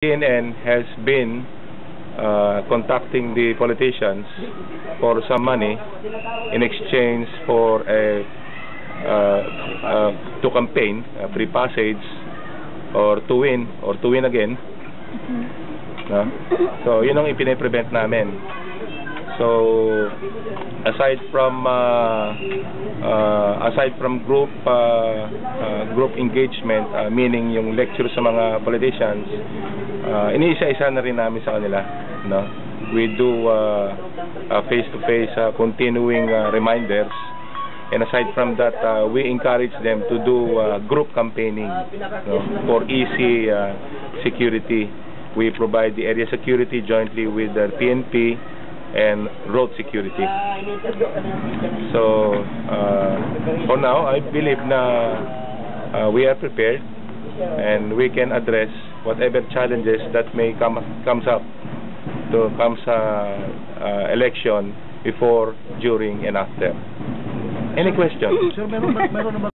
CNN has been contacting the politicians for some money in exchange for to campaign, free passage, or to win again. No? So yun ang ipine-prevent namin. So aside from group engagement, meaning yung lecture sa mga politicians, iniisa-isa na rin namin sa kanila, no? We do face-to-face continuing reminders, and aside from that, we encourage them to do group campaigning, no? For easy security. We provide the area security jointly with the PNP and road security. So for now, I believe na we are prepared and we can address whatever challenges that may comes up to election before, during, and after. Any questions?